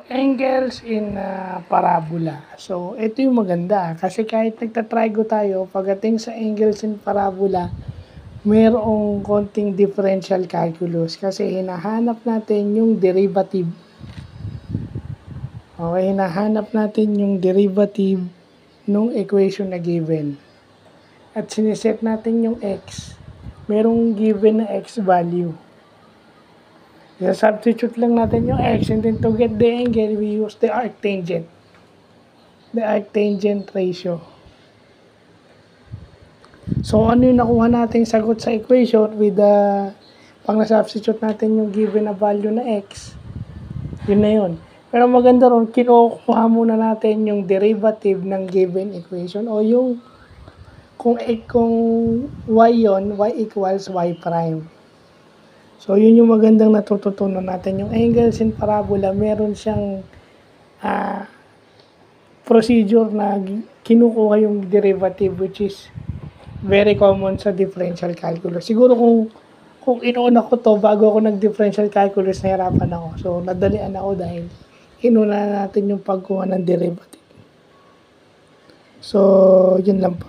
Angles in parabola. So, ito yung maganda. Kasi kahit nagtatrigo tayo, pagdating sa angles in parabola, mayroong konting differential calculus. Kasi hinahanap natin yung derivative. Okay, hinahanap natin yung derivative nung equation na given. At siniset natin yung x. Merong given na x value. Substitute lang natin yung x, and then to get the angle, we use the arctangent. The arctangent ratio. So, ano yung nakuha natin sagot sa equation with the pang na-substitute natin yung given na value na x. Yun na yun. Pero maganda ron, kinukuha muna natin yung derivative ng given equation o yung kung y yon, y equals y prime. So, yun yung magandang natututunan natin. Yung angles in parabola, meron siyang procedure na kinukuha yung derivative, which is very common sa differential calculus. Siguro kung inuuna ko to, bago ako nag-differential calculus, nahirapan ako. So, nadalian ako dahil inuna natin yung pagkuha ng derivative. So, yun lang po.